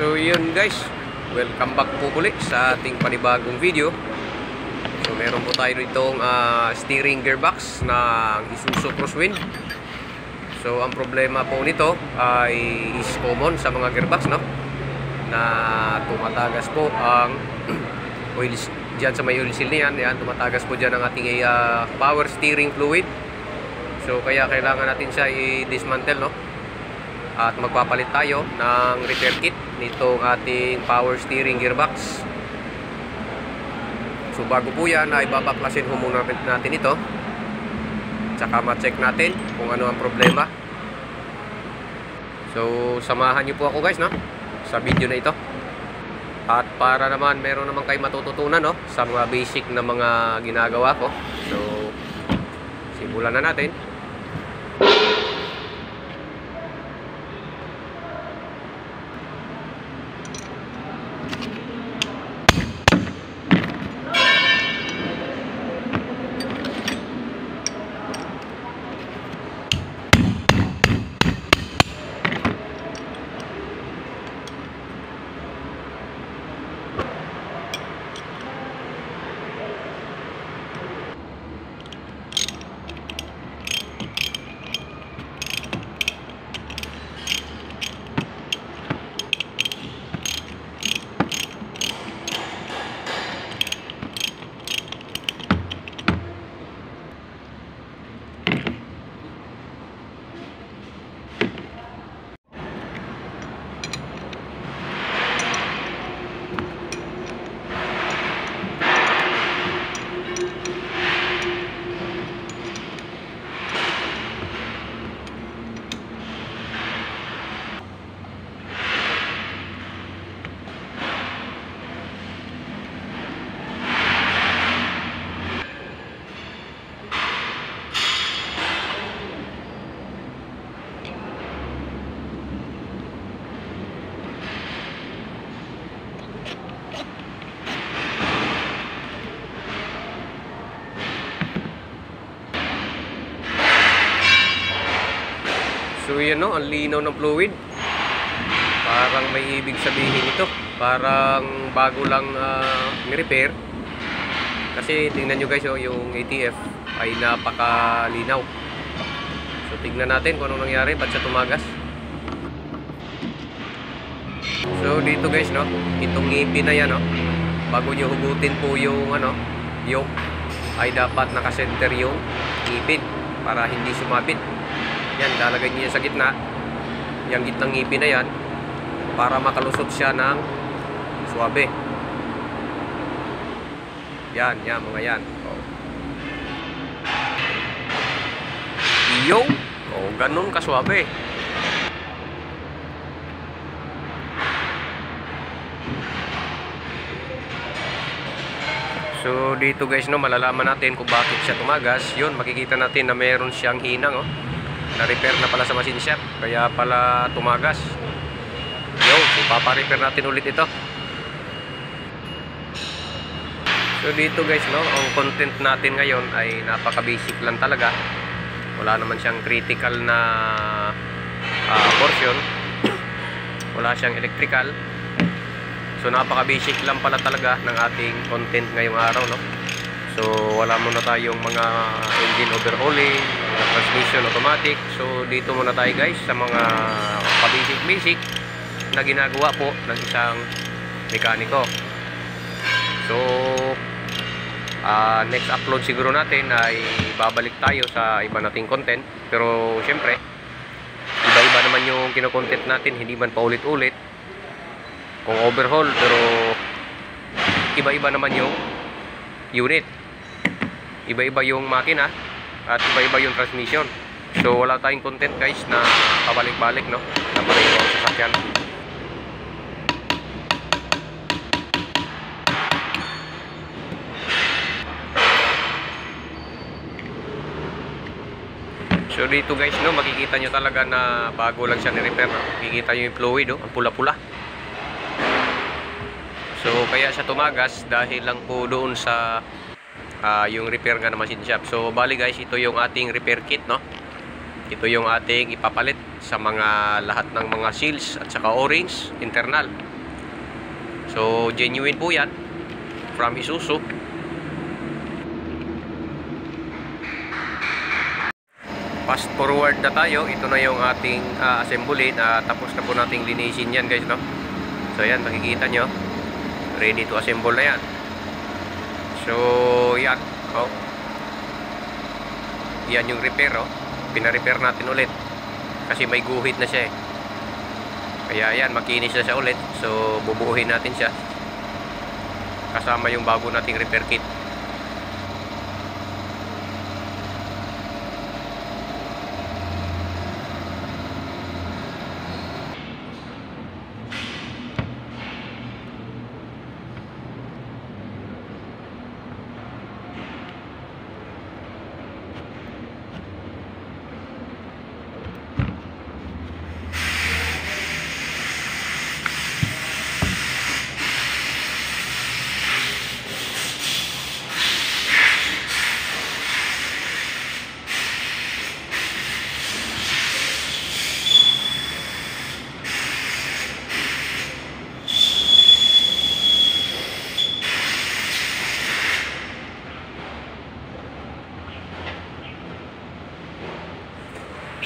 So yun guys, welcome back po ulit sa ating panibagong video. So meron po tayo itong steering gearbox ng Isuzu Crosswind. So ang problema po nito ay is common sa mga gearbox, no? Na tumatagas po ang oil dyan sa may oil seal niyan. Yan, tumatagas po dyan ang ating power steering fluid. So kaya kailangan natin siya i-dismantle, no? At magpapalit tayo ng repair kit nitong ating power steering gearbox. So bago po yan ay babaklasin ho muna natin ito, tsaka ma-check natin kung ano ang problema. So samahan nyo po ako guys, no, sa video na ito. At para naman meron naman kayo matututunan, no, sa mga basic na mga ginagawa ko. So simulan na natin. So yan, no, ang linaw ng fluid. Parang may ibig sabihin ito. Parang bago lang ni-repair. Kasi tingnan nyo guys, oh, yung ATF ay napakalinaw. So tingnan natin kung anong nangyari, ba't siya tumagas. So dito guys, no, itong ngipin na yan, no, bago nyo hugutin po yung yoke, ay dapat nakasenter yung ngipin para hindi sumabit. Yan, lalagay niya sa gitna, yung gitnang ngipin na yan, para makalusot siya ng suwabe. Yan, yan, mga yan. Iyo, ganun kasuwabe. So dito guys, no, malalaman natin kung bakit siya tumagas. Yun, makikita natin na meron siyang hinang, oh, na-repair na pala sa machine shop, kaya pala tumagas. Yo, so papa-repair natin ulit ito. So dito guys, no, ang content natin ngayon ay napaka-basic lang talaga. Wala naman siyang critical na portion. Wala siyang electrical. So napaka-basic lang pala talaga ng ating content ngayong araw, no. So wala muna tayong mga engine overhauling, transmission automatic. So dito muna tayo guys sa mga basic na ginagawa po ng isang mekaniko. So next upload siguro natin ay babalik tayo sa iba nating content. Pero syempre iba-iba naman yung kino-content natin, hindi man paulit-ulit kung overhaul, pero iba-iba naman yung unit, iba-iba yung makina, at iba-iba yung transmission. So wala tayong content guys na pabalik-balik, no, na pareho ang sasakyan. So dito guys, no, makikita nyo talaga na bago lang siya ni-repair, no? Makikita nyo yung fluid, oh, ang pula-pula. So kaya siya tumagas dahil lang po doon sa yung repair nga na machine shop. So bali guys, ito yung ating repair kit, no. Ito yung ating ipapalit sa mga lahat ng mga seals at saka o-rings internal. So genuine po yan from Isuzu. Fast forward na tayo. Ito na yung ating assembly. Tapos na po nating linisin yan guys, no? So yan, makikita nyo, ready to assemble na yan. So yan, oh, yan yung repair, oh. Pina-repair natin ulit kasi may guhit na siya eh. Kaya yan, makinis na siya ulit. So bubuuhin natin siya kasama yung bago nating repair kit.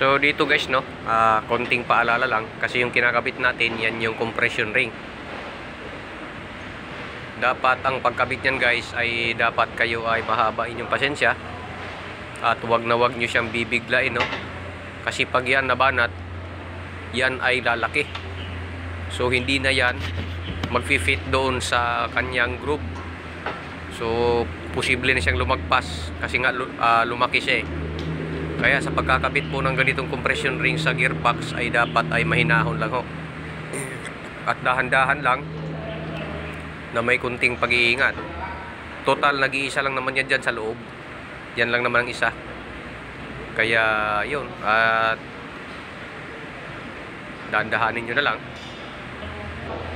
So dito guys, no, konting paalala lang kasi yung kinakabit natin, yan yung compression ring. Dapat ang pagkabit niyan guys ay dapat kayo ay mahabain yung pasensya at wag na wag nyo siyang bibiglain, no, kasi pag yan nabanat, yan ay lalaki. So hindi na yan magfi-fit doon sa kanyang groove. So posible na siyang lumagpas kasi nga lumaki siya eh. Kaya sa pagkakabit po ng ganitong compression ring sa gearbox ay dapat ay mahinahon lang ho. At dahan-dahan lang na may kunting pag-iingat. Total nag-iisa lang naman yan dyan sa loob. Yan lang naman ang isa. Kaya yun. At dahan-dahanin nyo na lang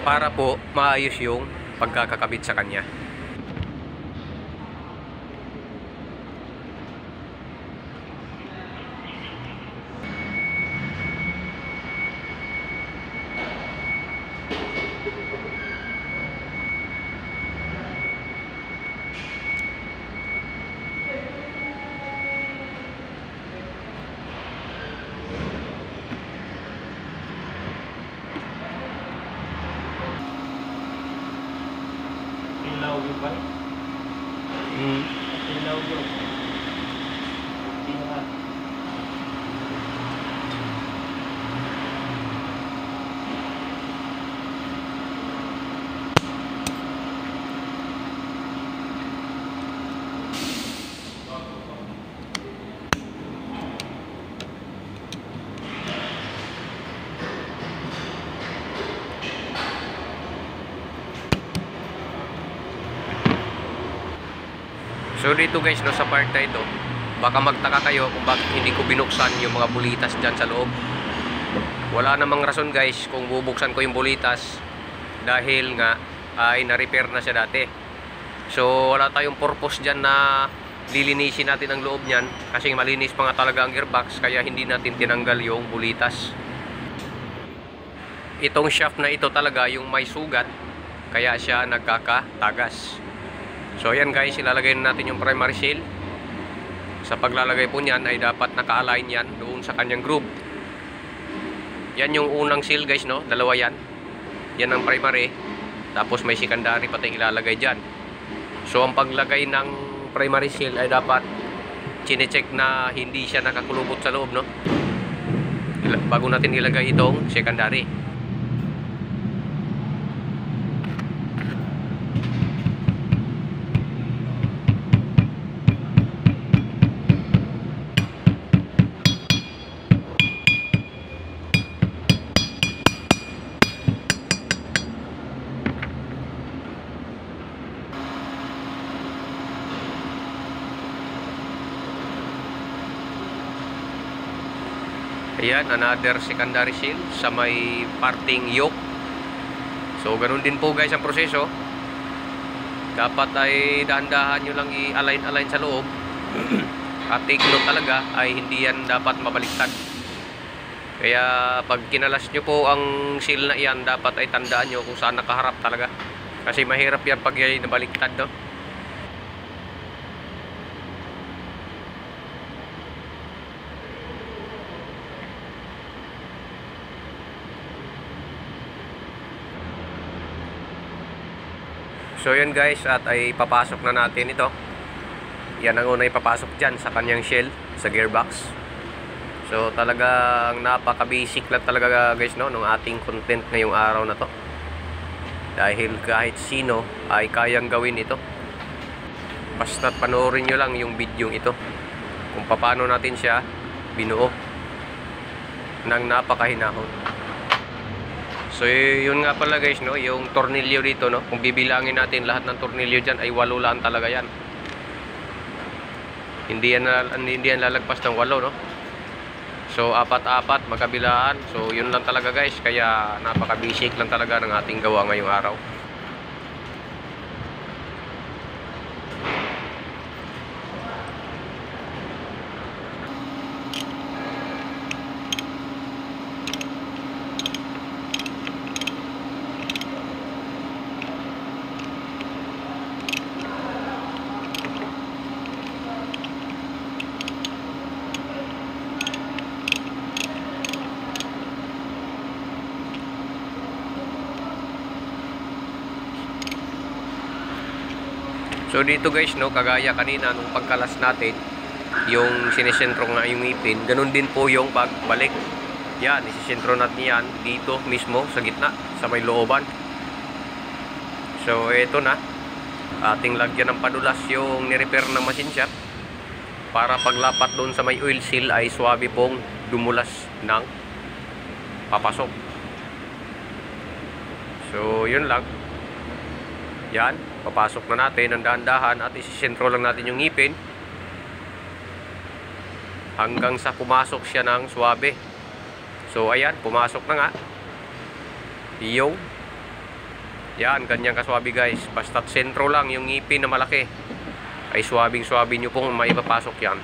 para po maayos yung pagkakakabit sa kanya. Ilaw yun ba? Ilaw yun. Ilaw. So dito guys, no, sa part na ito, baka magtaka kayo kung bakit hindi ko binuksan yung mga bulitas dyan sa loob. Wala namang rason guys kung bubuksan ko yung bulitas dahil nga ay na-repair na siya dati. So wala tayong purpose dyan na lilinisin natin ang loob nyan kasi malinis pa nga talaga ang gearbox, kaya hindi natin tinanggal yung bulitas. Itong shaft na ito talaga yung may sugat, kaya siya nagkakatagas. So ayan guys, ilalagay na natin yung primary seal. Sa paglalagay po niyan ay dapat naka-align yan doon sa kanyang groove. Yan yung unang seal guys, no? Dalawa yan. Yan ang primary. Tapos may secondary pa tayong ilalagay dyan. So ang paglagay ng primary seal ay dapat chine-check na hindi siya nakakulubot sa loob, no? Bago natin ilagay itong secondary. Ayan, another secondary seal sa may parting yoke. So, ganun din po guys ang proseso. Dapat ay dahan-dahan nyo lang i-align sa loob. At take note talaga ay hindi yan dapat mabaliktad. Kaya pag kinalas nyo po ang seal na iyan, dapat ay tandaan nyo kung saan nakaharap talaga. Kasi mahirap yan pag yan nabaliktad, no? So yun guys, at ay papasok na natin ito. Yan ang una ipapasok dyan sa kanyang shell, sa gearbox. So talagang napaka-basic lang talaga guys, no, ng ating content ngayong araw na to. Dahil kahit sino ay kayang gawin ito. Basta panoorin nyo lang yung video ito, kung paano natin siya binuo ng napakahinahon. So yun nga pala guys, no, yung tornilyo dito, no, kung bibilangin natin lahat ng tornilyo dyan ay 8 lang talaga yan. Hindi yan lalagpas ng 8, no. So 4-4 magkabilaan. So yun lang talaga guys, kaya napaka-basic lang talaga ng ating gawa ngayong araw. So dito guys, no, kagaya kanina nung pagkalas natin, yung sinisentro nga yung ngipin, ganun din po yung pagbalik. Yan, isisentro natin yan dito mismo sa gitna, sa may looban. So ito na, ating lagyan ng padulas yung nirepair na machine shop, para paglapat doon sa may oil seal ay swabe pong dumulas ng papasok. So yun lang. Yan, papasok na natin ng dahan-dahan at isisentro lang natin yung ngipin hanggang sa pumasok siya ng swabe. So ayan, pumasok na nga. Yung yan, ganyan kaswabe guys. Basta't sentro lang yung ngipin na malaki, ay swabing-swabe nyo pong maipapasok yan.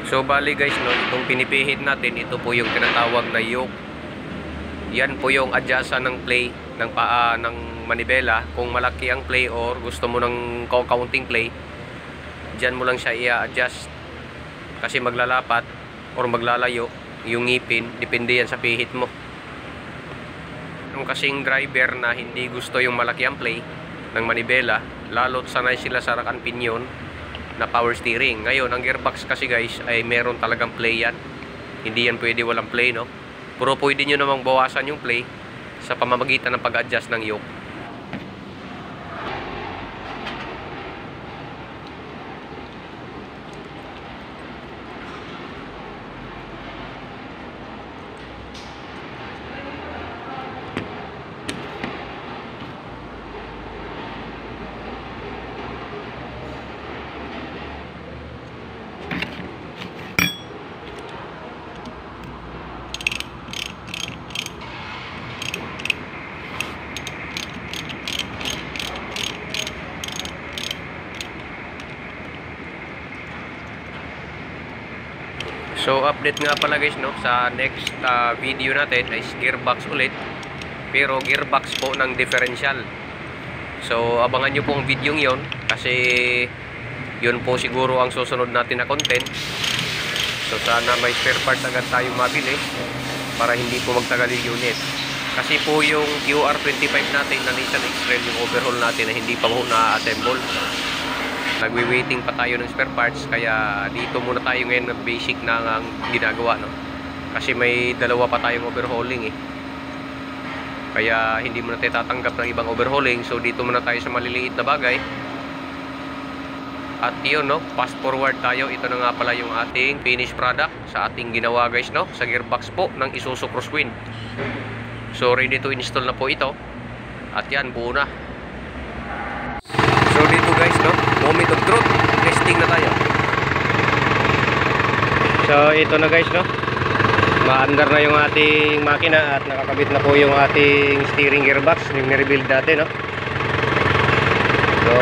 So bali guys, no, itong pinipihit natin, ito po yung tinatawag na yoke. Yan po yung adjustan ng play ng paa ng manibela. Kung malaki ang play or gusto mo ng counting play, dyan mo lang siya i-adjust. Kasi maglalapat or maglalayo yung ngipin, depende yan sa pihit mo. Yung kasing driver na hindi gusto yung malaki ang play ng manibela, lalo't sanay sila sa rack and pinion na power steering. Ngayon, ang gearbox kasi guys ay meron talagang play yan. Hindi yan pwede walang play, no? Pero pwede nyo namang bawasan yung play sa pamamagitan ng pag-adjust ng yoke. So update nga pala guys, no, sa next video natin is gearbox ulit, pero gearbox po ng differential. So abangan nyo po ang video yon, kasi yun po siguro ang susunod natin na content. So sana may spare parts agad tayong mabili para hindi po magtagal yung unit. Kasi po yung QR25 natin na Nissan X-Trail, yung overhaul natin na hindi pa po na-assemble. Nagwi-waiting pa tayo ng spare parts, kaya dito muna tayo ngayon na basic na ang ginagawa, no? Kasi may dalawa pa tayong overhauling eh. Kaya hindi muna tayo tatanggap ng ibang overhauling. So dito muna tayo sa maliliit na bagay. At yun, no, fast forward tayo. Ito na nga pala yung ating finished product sa ating ginawa, guys, no, sa gearbox po ng Isuzu Crosswind. So ready to install na po ito. At yan, buo na. So dito, guys, no, moment of truth, testing na tayo. So ito na, guys, no, ma-under na yung ating makina at nakakabit na po yung ating steering gearbox yung ni-rebuild natin, no. So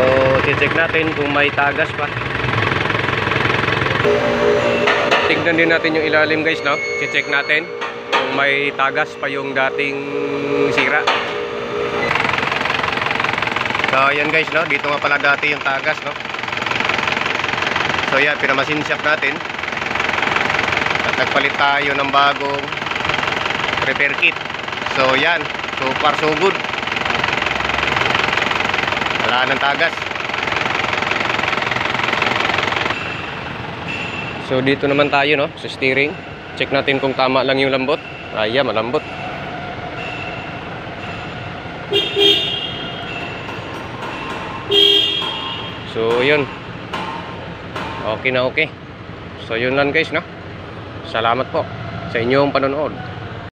check natin kung may tagas pa. Tignan din natin yung ilalim, guys, no. Check natin kung may tagas pa yung dating sira. So yan, guys, no, dito nga pala dati yung tagas, no. So yan, pinamasin shop natin. At nagpalit tayo ng bagong repair kit. So yan, so far so good. Wala ng tagas. So dito naman tayo, no, sa steering. Check natin kung tama lang yung lambot. Ayan, malambot. So yun, okay na okay. So yun lang, guys, no. Salamat po sa inyong panonood.